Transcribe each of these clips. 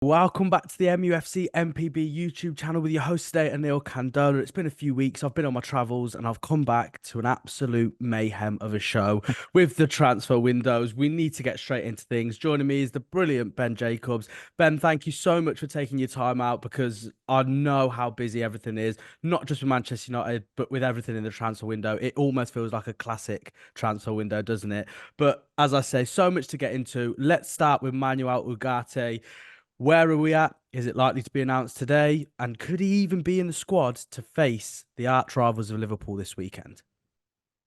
Welcome back to the mufcMPB YouTube channel with your host today, Anil Kandola. It's been a few weeks. I've been on my travels and I've come back to an absolute mayhem of a show with the transfer windows. We need to get straight into things. Joining me is the brilliant Ben Jacobs. Ben, thank you so much for taking your time out because I know how busy everything is, not just with Manchester United, but with everything in the transfer window. It almost feels like a classic transfer window, doesn't it? But as I say, so much to get into. Let's start with Manuel Ugarte. Where are we at? Is it likely to be announced today? And could he even be in the squad to face the arch rivals of Liverpool this weekend?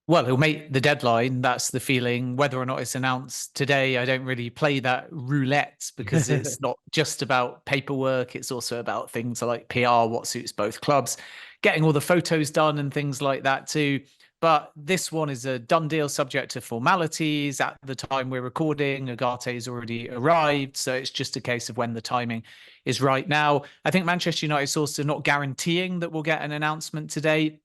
Well, he'll make the deadline. That's the feeling. Whether or not it's announced today, I don't really play that roulette because it's not just about paperwork. It's also about things like PR, what suits both clubs, getting all the photos done and things like that too. But this one is a done deal subject to formalities. At the time we're recording, Ugarte has already arrived. So it's just a case of when the timing is right now. I think Manchester United is also not guaranteeing that we'll get an announcement today.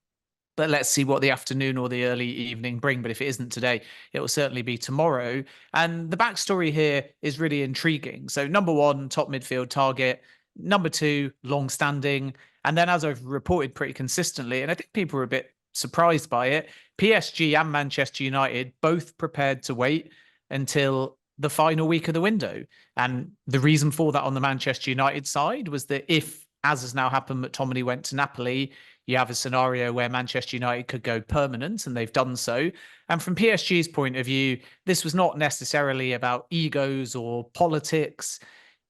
But let's see what the afternoon or the early evening bring. But if it isn't today, it will certainly be tomorrow. And the backstory here is really intriguing. So number one, top midfield target. Number two, long-standing. And then as I've reported pretty consistently, and I think people are a bit surprised by it, PSG and Manchester United both prepared to wait until the final week of the window. And the reason for that on the Manchester United side was that if, as has now happened, McTominay went to Napoli, you have a scenario where Manchester United could go permanent, and they've done so. And from PSG's point of view, this was not necessarily about egos or politics.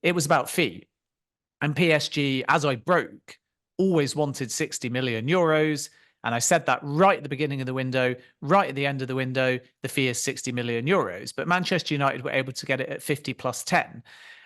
It was about fee. And PSG, as I broke, always wanted 60 million euros. And I said that right at the beginning of the window, right at the end of the window, the fee is 60 million euros. But Manchester United were able to get it at 50 plus 10.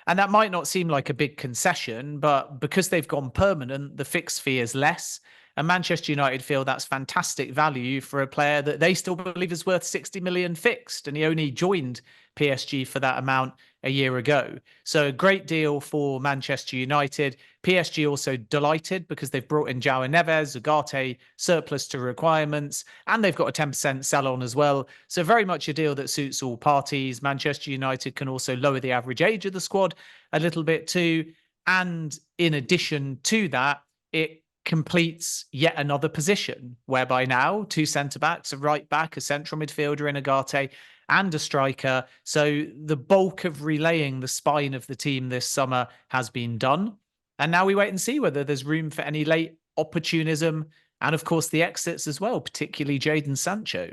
And that might not seem like a big concession, but because they've gone permanent, the fixed fee is less. And Manchester United feel that's fantastic value for a player that they still believe is worth 60 million fixed. And he only joined PSG for that amount a year ago. So a great deal for Manchester United. PSG also delighted because they've brought in João Neves, Ugarte, surplus to requirements, and they've got a 10% sell on as well. So very much a deal that suits all parties. Manchester United can also lower the average age of the squad a little bit too. And in addition to that, it completes yet another position whereby now two centre-backs, a right-back, a central midfielder in Ugarte, and a striker. So the bulk of relaying the spine of the team this summer has been done. And now we wait and see whether there's room for any late opportunism and, of course, the exits as well, particularly Jadon Sancho.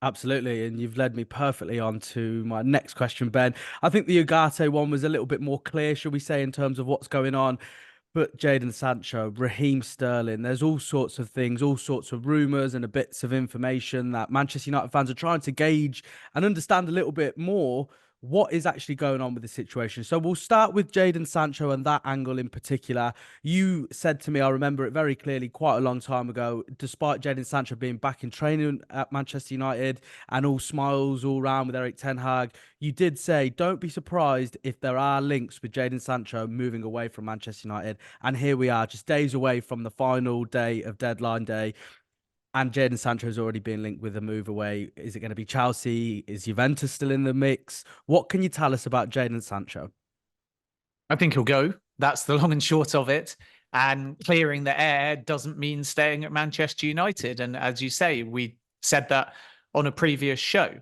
Absolutely, and you've led me perfectly on to my next question, Ben. I think the Ugarte one was a little bit more clear, shall we say, in terms of what's going on. But Jadon Sancho, Raheem Sterling, there's all sorts of things, all sorts of rumours and a bits of information that Manchester United fans are trying to gauge and understand a little bit more what is actually going on with the situation. So we'll start with Jadon Sancho and that angle in particular. You said to me, I remember it very clearly quite a long time ago, despite Jadon Sancho being back in training at Manchester United and all smiles all round with Eric Ten Hag, you did say, don't be surprised if there are links with Jadon Sancho moving away from Manchester United. And here we are, just days away from the final day of deadline day. And Jadon Sancho has already been linked with a move away. Is it going to be Chelsea? Is Juventus still in the mix? What can you tell us about Jadon Sancho? I think he'll go. That's the long and short of it. And clearing the air doesn't mean staying at Manchester United. And as you say, we said that on a previous show.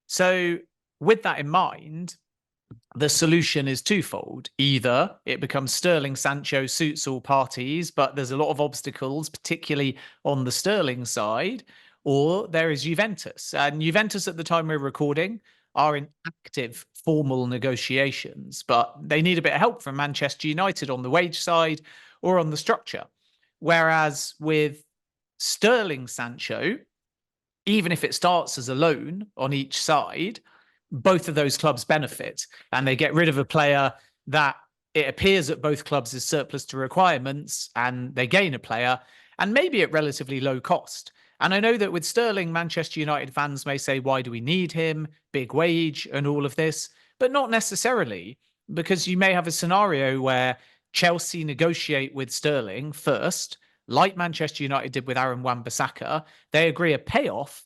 So with that in mind, the solution is twofold. Either it becomes Sterling Sancho suits all parties, but there's a lot of obstacles, particularly on the Sterling side, or there is Juventus. And Juventus, at the time we're recording, are in active formal negotiations, but they need a bit of help from Manchester United on the wage side or on the structure. Whereas with Sterling Sancho, even if it starts as a loan on each side, both of those clubs benefit and they get rid of a player that it appears at both clubs is surplus to requirements, and they gain a player and maybe at relatively low cost. And I know that with Sterling, Manchester United fans may say, why do we need him? Big wage and all of this, but not necessarily, because you may have a scenario where Chelsea negotiate with Sterling first, like Manchester United did with Aaron Wan-Bissaka. They agree a payoff,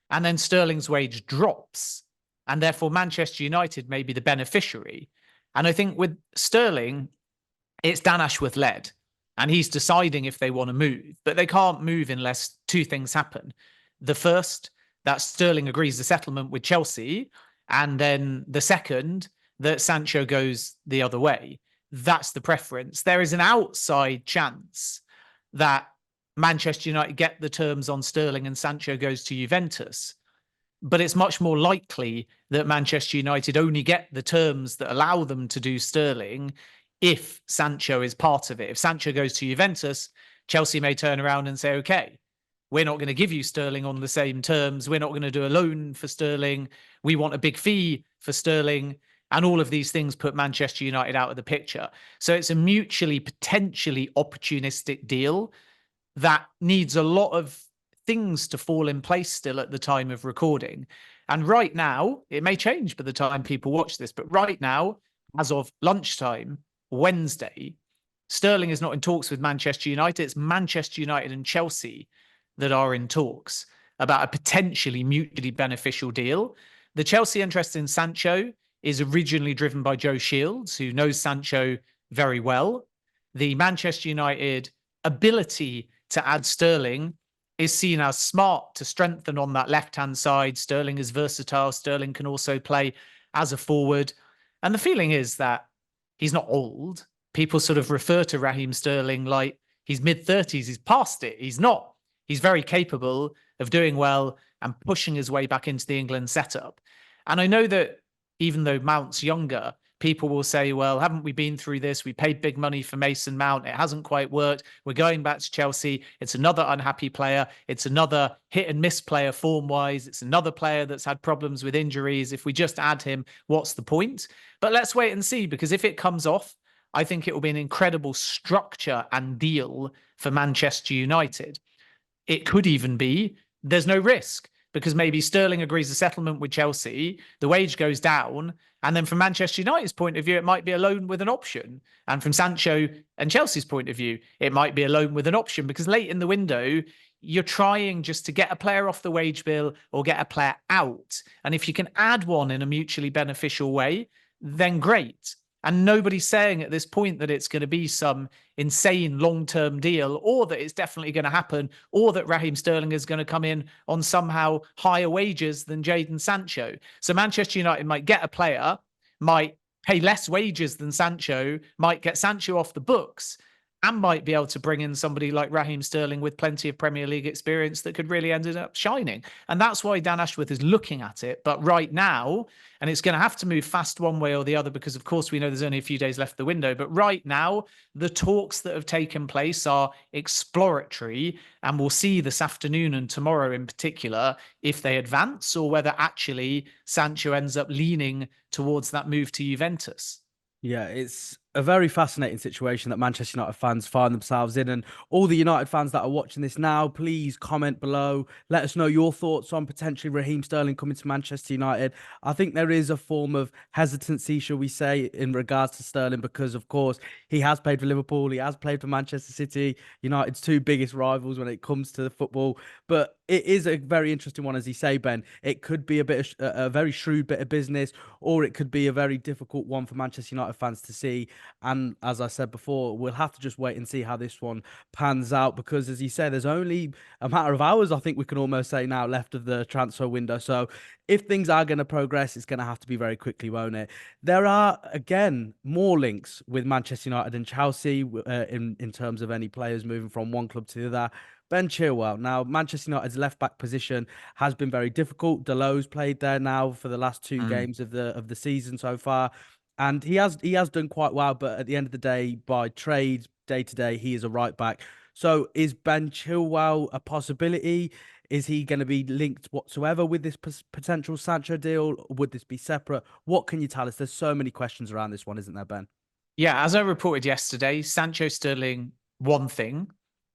and then Sterling's wage drops, and therefore Manchester United may be the beneficiary. And I think with Sterling, It's Dan Ashworth led, and he's deciding if they want to move, but they can't move unless two things happen. The first, that Sterling agrees the settlement with Chelsea, and then the second, that Sancho goes the other way. That's the preference. There is an outside chance that Manchester United get the terms on Sterling and Sancho goes to Juventus. But it's much more likely that Manchester United only get the terms that allow them to do Sterling if Sancho is part of it. If Sancho goes to Juventus, Chelsea may turn around and say, okay, we're not going to give you Sterling on the same terms. We're not going to do a loan for Sterling. We want a big fee for Sterling. And all of these things put Manchester United out of the picture. So it's a mutually, potentially opportunistic deal that needs a lot of things to fall in place still at the time of recording. And right now, it may change by the time people watch this, but right now, as of lunchtime, Wednesday, Sterling is not in talks with Manchester United. It's Manchester United and Chelsea that are in talks about a potentially mutually beneficial deal. The Chelsea interest in Sancho is originally driven by Joe Shields, who knows Sancho very well. The Manchester United ability to add Sterling is seen as smart to strengthen on that left-hand side. Sterling is versatile. Sterling can also play as a forward. And the feeling is that he's not old. People sort of refer to Raheem Sterling like he's mid-30s. He's past it. He's not. He's very capable of doing well and pushing his way back into the England setup. And I know that even though Mount's younger, people will say, well, haven't we been through this? We paid big money for Mason Mount. It hasn't quite worked. We're going back to Chelsea. It's another unhappy player. It's another hit and miss player form-wise. It's another player that's had problems with injuries. If we just add him, what's the point? But let's wait and see, because if it comes off, I think it will be an incredible structure and deal for Manchester United. It could even be there's no risk, because maybe Sterling agrees a settlement with Chelsea, the wage goes down, and then from Manchester United's point of view, it might be a loan with an option. And from Sancho and Chelsea's point of view, it might be a loan with an option, because late in the window, you're trying just to get a player off the wage bill or get a player out. And if you can add one in a mutually beneficial way, then great. And nobody's saying at this point that it's going to be some insane long-term deal, or that it's definitely going to happen, or that Raheem Sterling is going to come in on somehow higher wages than Jadon Sancho. So Manchester United might get a player, might pay less wages than Sancho, might get Sancho off the books, and might be able to bring in somebody like Raheem Sterling with plenty of Premier League experience that could really end up shining. And that's why Dan Ashworth is looking at it. But right now, and it's going to have to move fast one way or the other, because of course we know there's only a few days left of the window. But right now, the talks that have taken place are exploratory, and we'll see this afternoon and tomorrow in particular if they advance, or whether actually Sancho ends up leaning towards that move to Juventus. Yeah, it's a very fascinating situation that Manchester United fans find themselves in. And all the United fans that are watching this now, please comment below. Let us know your thoughts on potentially Raheem Sterling coming to Manchester United. I think there is a form of hesitancy, shall we say, in regards to Sterling, because, of course, he has played for Liverpool. He has played for Manchester City, United's two biggest rivals when it comes to the football. But it is a very interesting one, as you say, Ben. It could be a very shrewd bit of business, or it could be a very difficult one for Manchester United fans to see. And as I said before, we'll have to just wait and see how this one pans out, because, as you said, there's only a matter of hours, I think we can almost say now, left of the transfer window. So if things are going to progress, it's going to have to be very quickly, won't it? There are, again, more links with Manchester United and Chelsea in terms of any players moving from one club to the other. Ben Chilwell. Now, Manchester United's left-back position has been very difficult. Delo's played there now for the last two games of the season so far. And he has done quite well, but at the end of the day, by trade, day to day, he is a right back. So is Ben Chilwell a possibility? Is he going to be linked whatsoever with this potential Sancho deal? Would this be separate? What can you tell us? There's so many questions around this one, isn't there, Ben? Yeah, as I reported yesterday, Sancho Sterling, one thing,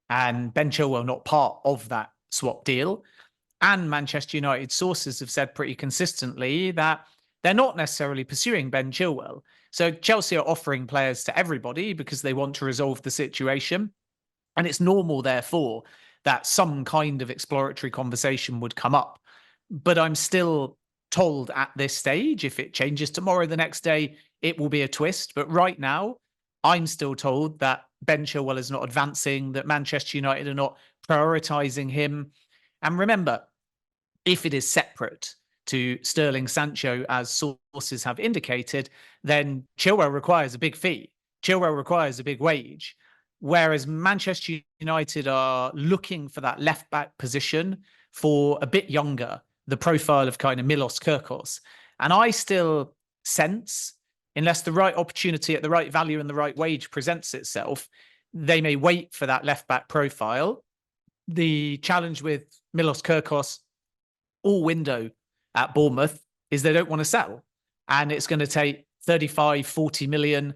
and Ben Chilwell not part of that swap deal. And Manchester United sources have said pretty consistently that they're not necessarily pursuing Ben Chilwell. So Chelsea are offering players to everybody because they want to resolve the situation. And it's normal, therefore, that some kind of exploratory conversation would come up. But I'm still told at this stage, if it changes tomorrow, the next day, it will be a twist. But right now, I'm still told that Ben Chilwell is not advancing, that Manchester United are not prioritising him. And remember, if it is separate to Sterling Sancho, as sources have indicated, then Chilwell requires a big fee. Chilwell requires a big wage. Whereas Manchester United are looking for that left back position for a bit younger, the profile of kind of Milos Kirkos. And I still sense, unless the right opportunity at the right value and the right wage presents itself, they may wait for that left back profile. The challenge with Milos Kirkos all window at Bournemouth is they don't want to sell. And it's going to take 35, 40 million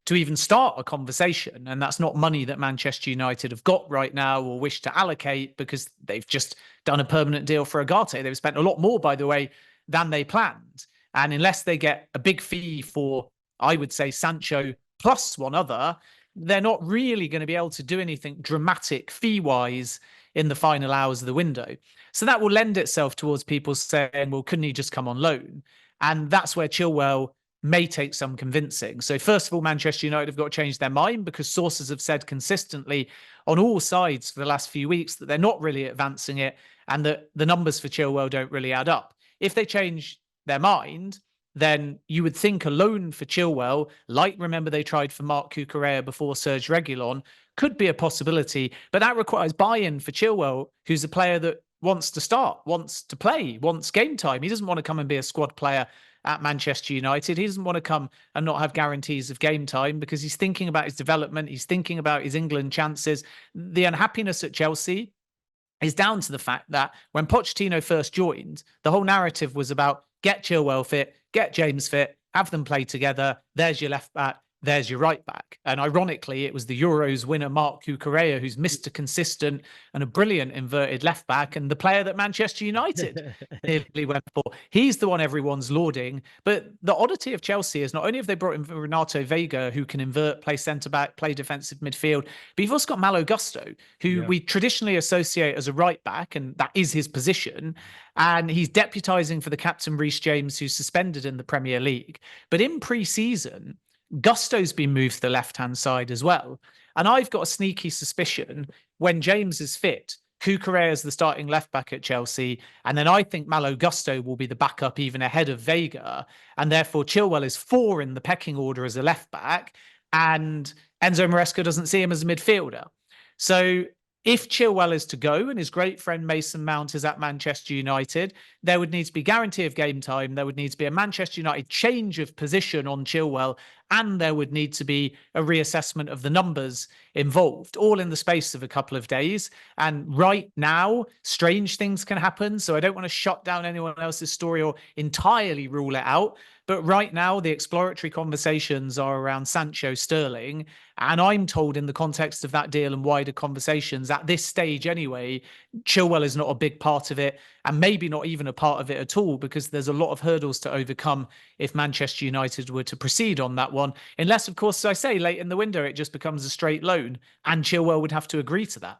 to even start a conversation. And that's not money that Manchester United have got right now or wish to allocate, because they've just done a permanent deal for Ugarte. They've spent a lot more, by the way, than they planned. And unless they get a big fee for, I would say, Sancho plus one other, they're not really going to be able to do anything dramatic fee-wise in the final hours of the window. So that will lend itself towards people saying, well, couldn't he just come on loan? And that's where Chilwell may take some convincing. So first of all, Manchester United have got to change their mind, because sources have said consistently on all sides for the last few weeks that they're not really advancing it, and that the numbers for Chilwell don't really add up. If they change their mind, then you would think a loan for Chilwell, like remember they tried for Marc Cucurella before Serge Reguilon, could be a possibility. But that requires buy-in for Chilwell, who's a player that wants to start, wants to play, wants game time. He doesn't want to come and be a squad player at Manchester United. He doesn't want to come and not have guarantees of game time, because he's thinking about his development. He's thinking about his England chances. The unhappiness at Chelsea is down to the fact that when Pochettino first joined, the whole narrative was about get Chilwell fit, get James fit, have them play together. There's your left back, there's your right back. And ironically, it was the Euros winner, Marc Cucurella, who's Mr. Consistent and a brilliant inverted left back, and the player that Manchester United nearly went for. He's the one everyone's lauding. But the oddity of Chelsea is not only have they brought in Renato Vega, who can invert, play centre-back, play defensive midfield, but you've also got Malo Gusto, who we traditionally associate as a right back, and that is his position. And he's deputising for the captain, Reece James, who's suspended in the Premier League. But in pre-season, Gusto's been moved to the left-hand side as well. And I've got a sneaky suspicion when James is fit, Cucurella is the starting left-back at Chelsea, and then I think Malo Gusto will be the backup even ahead of Vega, and therefore Chilwell is 4 in the pecking order as a left-back, and Enzo Maresca doesn't see him as a midfielder. So if Chilwell is to go and his great friend Mason Mount is at Manchester United, there would need to be guarantee of game time. There would need to be a Manchester United change of position on Chilwell, and there would need to be a reassessment of the numbers involved, all in the space of a couple of days. And right now, strange things can happen. So I don't want to shut down anyone else's story or entirely rule it out. But right now, the exploratory conversations are around Sancho Sterling. And I'm told in the context of that deal and wider conversations at this stage anyway, Chilwell is not a big part of it, and maybe not even a part of it at all, because there's a lot of hurdles to overcome if Manchester United were to proceed on that one. Unless, of course, as I say, late in the window, it just becomes a straight loan, and Chilwell would have to agree to that.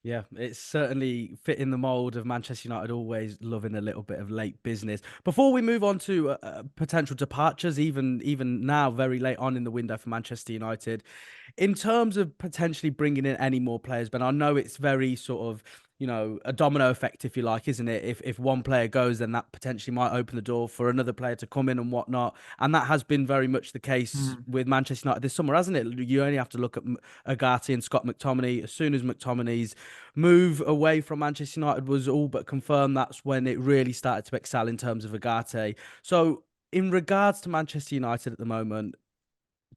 Yeah, it's certainly fit in the mold of Manchester United always loving a little bit of late business. Before we move on to potential departures, even now, very late on in the window for Manchester United, in terms of potentially bringing in any more players, but I know it's very sort of, a domino effect, if you like, isn't it? If one player goes, then that potentially might open the door for another player to come in and whatnot. And that has been very much the case with Manchester United this summer, hasn't it? You only have to look at Ugarte and Scott McTominay. As soon as McTominay's move away from Manchester United was all but confirmed, that's when it really started to excel in terms of Ugarte. So in regards to Manchester United at the moment,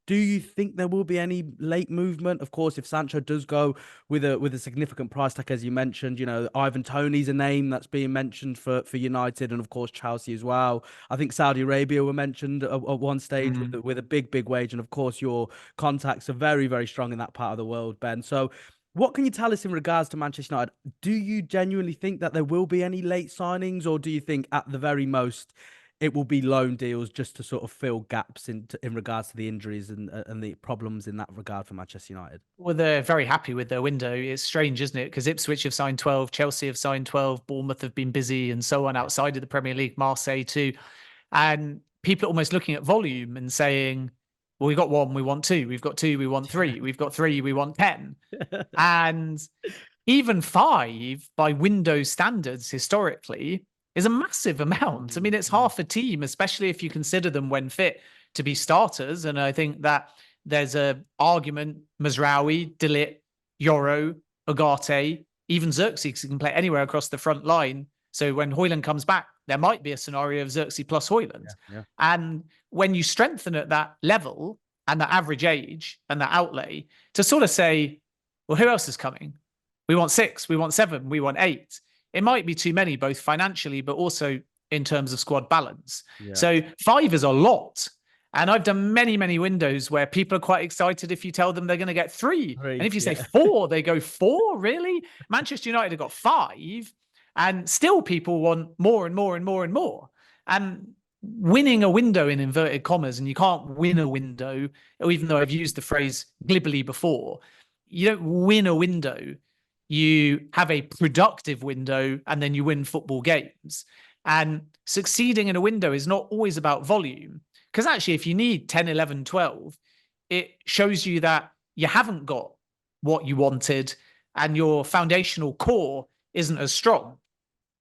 do you think there will be any late movement? Of course, if Sancho does go with a significant price tag, as you mentioned, Ivan Toney's a name that's being mentioned for United, and of course Chelsea as well. I think Saudi Arabia were mentioned at one stage with a big wage, and of course your contacts are very, very strong in that part of the world, Ben. So what can you tell us in regards to Manchester United? Do you genuinely think that there will be any late signings, or do you think at the very most it will be loan deals just to sort of fill gaps in regards to the injuries and the problems in that regard for Manchester United? Well, they're very happy with their window. It's strange, isn't it? Because Ipswich have signed 12, Chelsea have signed 12, Bournemouth have been busy, and so on outside of the Premier League, Marseille too. And people are almost looking at volume and saying, Well, we got one, we want two. We've got two, we want three. We've got three, we want 10. And even 5 by Windows standards historically is a massive amount. I mean, it's half a team, especially if you consider them when fit to be starters. And I think that there's a argument Mazraoui, De Ligt, Yoro, Ugarte, even Xerxes can play anywhere across the front line. So when Højlund comes back, there might be a scenario of Xerxes plus Højlund. And when you strengthen at that level and that average age and that outlay, to sort of say, well, who else is coming? We want 6, we want 7, we want 8. It might be too many, both financially, but also in terms of squad balance. So 5 is a lot. And I've done many, many windows where people are quite excited if you tell them they're going to get 3. And if you say 4, they go, 4? Really? Manchester United have got 5. And still people want more and more and more and more. And winning a window in inverted commas, and you can't win a window, even though I've used the phrase glibly before, you don't win a window. You have a productive window and then you win football games. And succeeding in a window is not always about volume. Because actually, if you need 10, 11, 12, it shows you that you haven't got what you wanted and your foundational core isn't as strong.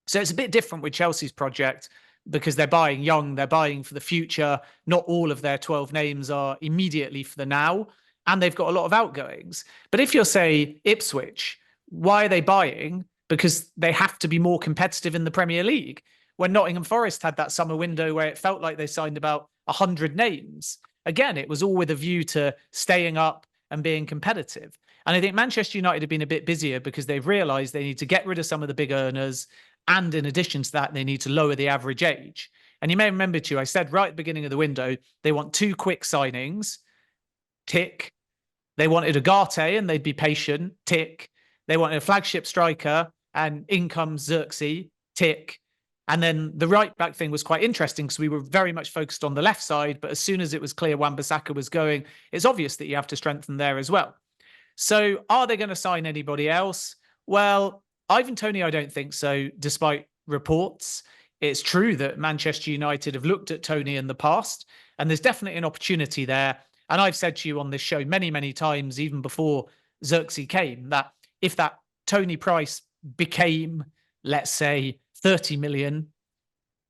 So it's a bit different with Chelsea's project because they're buying young, they're buying for the future. Not all of their 12 names are immediately for the now, and they've got a lot of outgoings. But if you're, say, Ipswich, why are they buying? Because they have to be more competitive in the Premier League. When Nottingham Forest had that summer window where it felt like they signed about 100 names, again, it was all with a view to staying up and being competitive. And I think Manchester United have been a bit busier because they've realised they need to get rid of some of the big earners. And in addition to that, they need to lower the average age. And you may remember too, I said right at the beginning of the window, they want 2 quick signings, tick. They wanted Ugarte and they'd be patient, tick. They wanted a flagship striker and in comes Xerxes, tick. And then the right back thing was quite interesting because we were very much focused on the left side. But as soon as it was clear Wan-Bissaka was going, it's obvious that you have to strengthen there as well. So are they going to sign anybody else? Well, Ivan Toney, I don't think so, despite reports. It's true that Manchester United have looked at Toney in the past, and there's definitely an opportunity there. And I've said to you on this show many, many times, even before Xerxes came, that if that Toney price became, let's say, 30 million,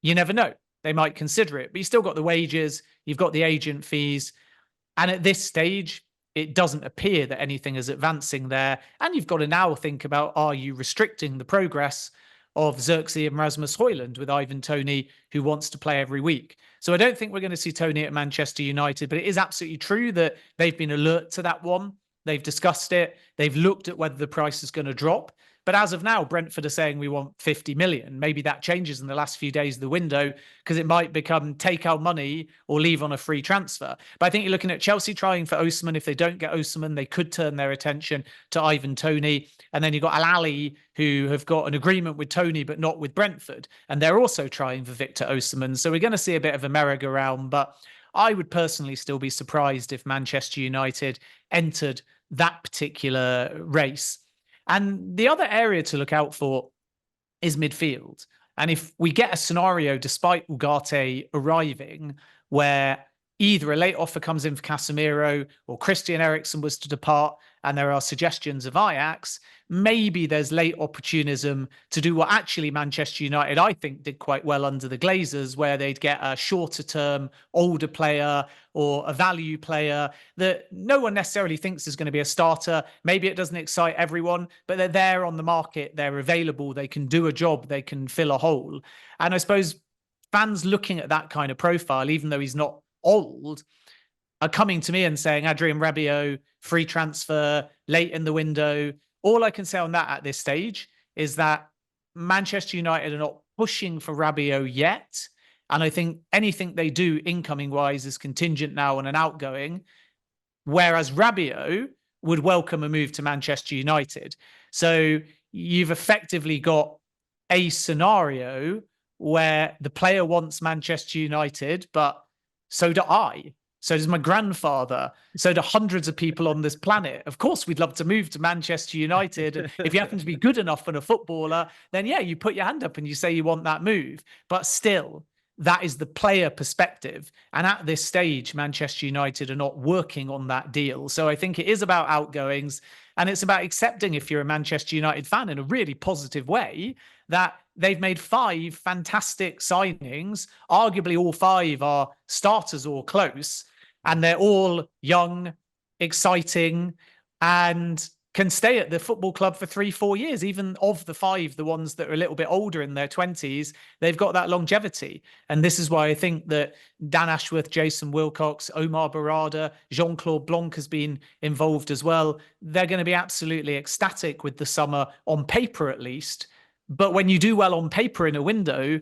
you never know. They might consider it, but you still got the wages, you've got the agent fees. And at this stage, it doesn't appear that anything is advancing there. And you've got to now think about, are you restricting the progress of Xerxes and Rasmus Højlund with Ivan Toney, who wants to play every week? So I don't think we're going to see Toney at Manchester United, but it is absolutely true that they've been alert to that one. They've discussed it. They've looked at whether the price is going to drop. But as of now, Brentford are saying we want 50 million. Maybe that changes in the last few days of the window because it might become take our money or leave on a free transfer. But I think you're looking at Chelsea trying for Osimhen. If they don't get Osimhen, they could turn their attention to Ivan Toney. And then you've got Al Ahly, who have got an agreement with Toney, but not with Brentford. And they're also trying for Victor Osimhen. So we're going to see a bit of a merry-go-round. But I would personally still be surprised if Manchester United entered that particular race. And the other area to look out for is midfield. And if we get a scenario, despite Ugarte arriving, where either a late offer comes in for Casemiro or Christian Eriksen was to depart and there are suggestions of Ajax, maybe there's late opportunism to do what actually Manchester United, I think, did quite well under the Glazers, where they'd get a shorter term, older player or a value player that no one necessarily thinks is going to be a starter. Maybe it doesn't excite everyone, but they're there on the market. They're available. They can do a job. They can fill a hole. And I suppose fans looking at that kind of profile, even though he's not old, are coming to me and saying, Adrien Rabiot, free transfer, late in the window. All I can say on that at this stage is that Manchester United are not pushing for Rabiot yet. And I think anything they do incoming-wise is contingent now on an outgoing, whereas Rabiot would welcome a move to Manchester United. So you've effectively got a scenario where the player wants Manchester United, but so do I. So does my grandfather. So do hundreds of people on this planet. Of course, we'd love to move to Manchester United. And if you happen to be good enough for a footballer, then yeah, you put your hand up and you say you want that move. But still, that is the player perspective. And at this stage, Manchester United are not working on that deal. So I think it is about outgoings, and it's about accepting, if you're a Manchester United fan, in a really positive way, that they've made 5 fantastic signings. Arguably, all 5 are starters or close, and they're all young, exciting, and can stay at the football club for 3-4 years. Even of the 5, the ones that are a little bit older in their 20s, they've got that longevity. And this is why I think that Dan Ashworth, Jason Wilcox, Omar Barada, Jean-Claude Blanc has been involved as well. They're going to be absolutely ecstatic with the summer, on paper at least. But when you do well on paper in a window,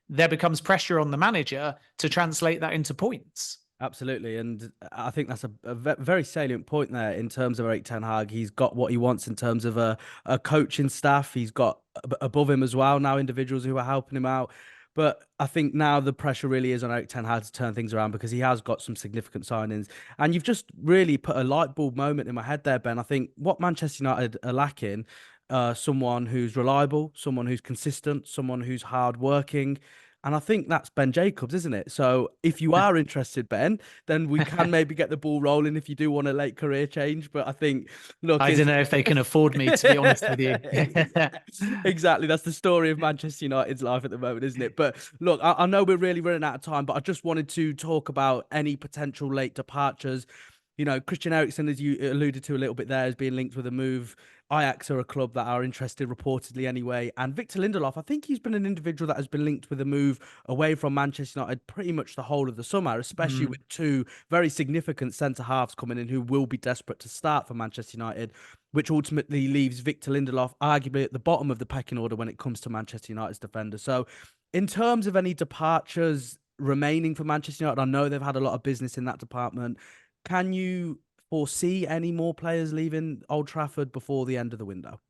there becomes pressure on the manager to translate that into points. Absolutely, and I think that's a very salient point there in terms of Erik ten Hag. He's got what he wants in terms of a coaching staff. He's got above him as well now individuals who are helping him out. But I think now the pressure really is on Erik ten Hag to turn things around, because he has got some significant signings. And you've just really put a light bulb moment in my head there, Ben. I think what Manchester United are lacking, someone who's reliable, someone who's consistent, someone who's hardworking. And I think that's Ben Jacobs, isn't it? So if you are interested, Ben, then we can maybe get the ball rolling if you do want a late career change. But I think, look, I don't know if they can afford me, to be honest with you. Exactly. That's the story of Manchester United's life at the moment, isn't it? But look, I know we're really running out of time, but I just wanted to talk about any potential late departures. Christian Eriksen, as you alluded to a little bit there, is being linked with a move. Ajax are a club that are interested reportedly anyway. And Victor Lindelof, I think he's been an individual that has been linked with a move away from Manchester United pretty much the whole of the summer, especially with 2 very significant centre-halves coming in who will be desperate to start for Manchester United, which ultimately leaves Victor Lindelof arguably at the bottom of the pecking order when it comes to Manchester United's defenders. So in terms of any departures remaining for Manchester United, I know they've had a lot of business in that department. Can you foresee any more players leaving Old Trafford before the end of the window?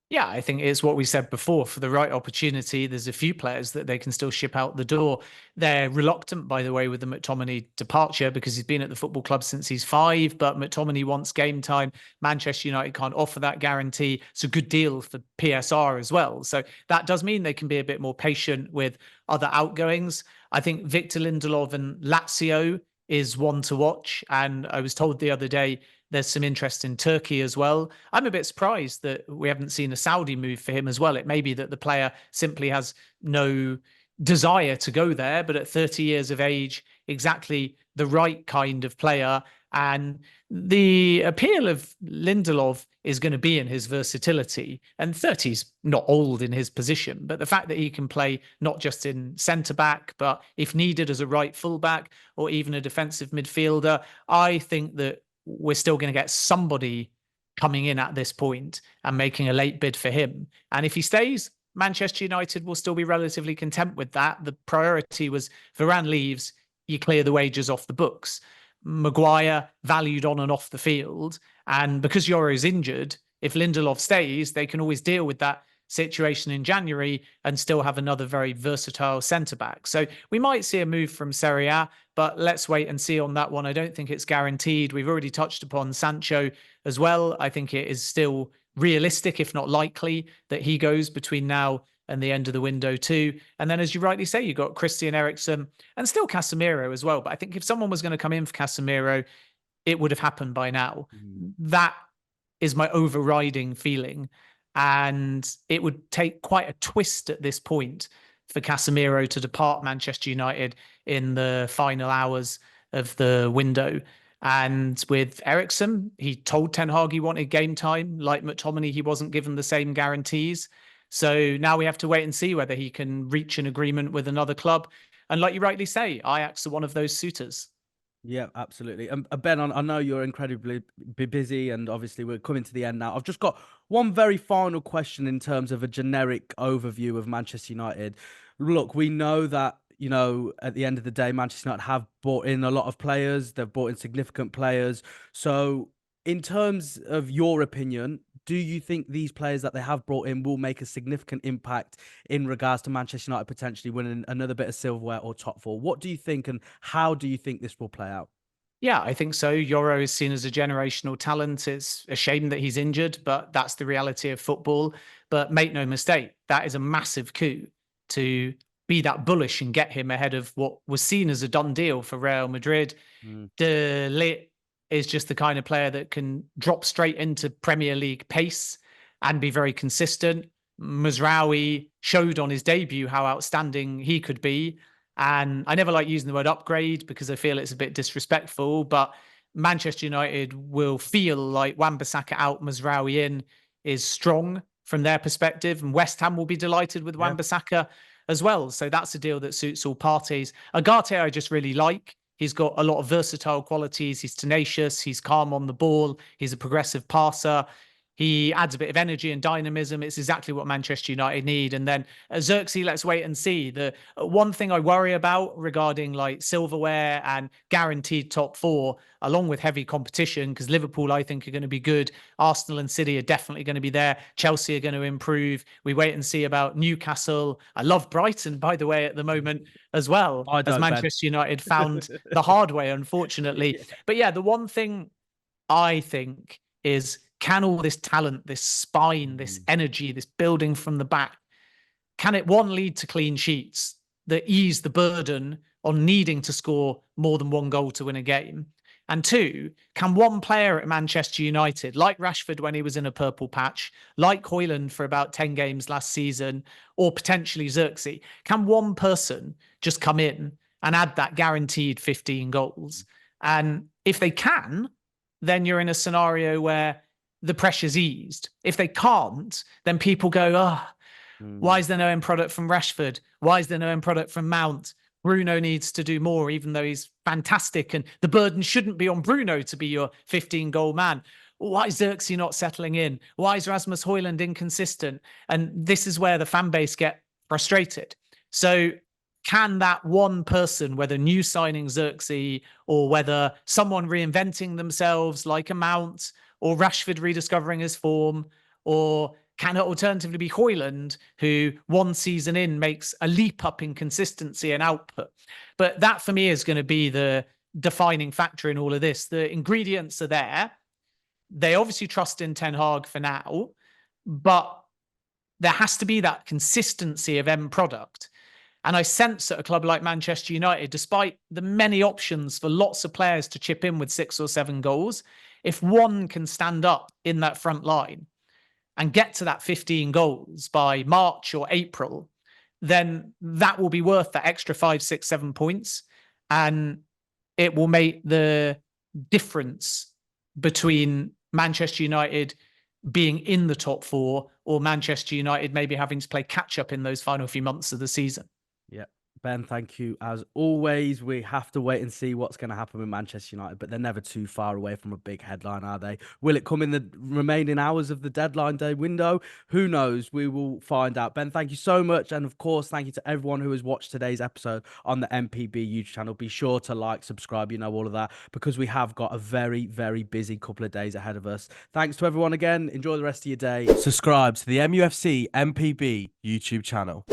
Yeah, I think it's what we said before. For the right opportunity, there's a few players that they can still ship out the door. They're reluctant, by the way, with the McTominay departure, because he's been at the football club since he's 5, but McTominay wants game time. Manchester United can't offer that guarantee. It's a good deal for PSR as well. So that does mean they can be a bit more patient with other outgoings. I think Victor Lindelof and Lazio is one to watch. And I was told the other day there's some interest in Turkey as well. I'm a bit surprised that we haven't seen a Saudi move for him as well. It may be that the player simply has no desire to go there, but at 30 years of age, exactly the right kind of player. And the appeal of Lindelof is going to be in his versatility. And 30's not old in his position, but the fact that he can play not just in centre-back, but if needed as a right full-back or even a defensive midfielder, I think that we're still going to get somebody coming in at this point and making a late bid for him. And if he stays, Manchester United will still be relatively content with that. The priority was Varane leaves, you clear the wages off the books. Maguire valued on and off the field. And because Yoro's injured, if Lindelof stays, they can always deal with that situation in January and still have another very versatile centre-back. So we might see a move from Serie A, but let's wait and see on that one. I don't think it's guaranteed. We've already touched upon Sancho as well. I think it is still realistic, if not likely, that he goes between now and the end of the window too. And then, as you rightly say, you've got Christian Eriksen and still Casemiro as well. But I think if someone was going to come in for Casemiro, it would have happened by now. That is my overriding feeling. And it would take quite a twist at this point for Casemiro to depart Manchester United in the final hours of the window. And with Eriksen, he told Ten Hag he wanted game time. Like McTominay, he wasn't given the same guarantees. So now we have to wait and see whether he can reach an agreement with another club. And like you rightly say, Ajax are one of those suitors. Yeah, absolutely. And Ben, I know you're incredibly busy, and obviously we're coming to the end now. I've just got one very final question in terms of a generic overview of Manchester United. Look, we know that, at the end of the day, Manchester United have brought in a lot of players. They've brought in significant players. So in terms of your opinion, do you think these players that they have brought in will make a significant impact in regards to Manchester United potentially winning another bit of silverware or top 4? What do you think, and how do you think this will play out? Yeah, I think so. Yoro is seen as a generational talent. It's a shame that he's injured, but that's the reality of football. But make no mistake, that is a massive coup to be that bullish and get him ahead of what was seen as a done deal for Real Madrid. De Ligt is just the kind of player that can drop straight into Premier League pace and be very consistent. Mazraoui showed on his debut how outstanding he could be. And I never like using the word upgrade because I feel it's a bit disrespectful, but Manchester United will feel like Wan-Bissaka out, Mazraoui in is strong from their perspective. And West Ham will be delighted with Wan-Bissaka as well. So that's a deal that suits all parties. Ugarte, I just really like. He's got a lot of versatile qualities. He's tenacious. He's calm on the ball. He's a progressive passer. He adds a bit of energy and dynamism. It's exactly what Manchester United need. And then Xerxes, let's wait and see. The one thing I worry about regarding like silverware and guaranteed top four, along with heavy competition, because Liverpool, I think, are going to be good. Arsenal and City are definitely going to be there. Chelsea are going to improve. We wait and see about Newcastle. I love Brighton, by the way, at the moment as well, as Manchester United found the hard way, unfortunately. But yeah, the one thing I think is, can all this talent, this spine, this energy, this building from the back, can it, one, lead to clean sheets that ease the burden on needing to score more than one goal to win a game? And two, can one player at Manchester United, like Rashford when he was in a purple patch, like Højlund for about 10 games last season, or potentially Xerxes, can one person just come in and add that guaranteed 15 goals? And if they can, then you're in a scenario where the pressure's eased. If they can't, then people go, why is there no end product from Rashford? Why is there no end product from Mount? Bruno needs to do more, even though he's fantastic. And the burden shouldn't be on Bruno to be your 15-goal man. Why is Xerxes not settling in? Why is Rasmus Højlund inconsistent? And this is where the fan base get frustrated. So can that one person, whether new signing Xerxes or whether someone reinventing themselves like a Mount, or Rashford rediscovering his form, or can it alternatively be Højlund, who one season in makes a leap up in consistency and output? But that for me is going to be the defining factor in all of this. The ingredients are there. They obviously trust in Ten Hag for now, but there has to be that consistency of end product. And I sense at a club like Manchester United, despite the many options for lots of players to chip in with 6 or 7 goals, if one can stand up in that front line and get to that 15 goals by March or April, then that will be worth that extra 5, 6, 7 points. And it will make the difference between Manchester United being in the top 4 or Manchester United maybe having to play catch up in those final few months of the season. Yeah. Ben, thank you. As always, we have to wait and see what's going to happen with Manchester United, but they're never too far away from a big headline, are they? Will it come in the remaining hours of the deadline day window? Who knows? We will find out. Ben, thank you so much. And of course, thank you to everyone who has watched today's episode on the MPB YouTube channel. Be sure to like, subscribe, you know, all of that, because we have got a very, very busy couple of days ahead of us. Thanks to everyone again. Enjoy the rest of your day. Subscribe to the MUFC MPB YouTube channel.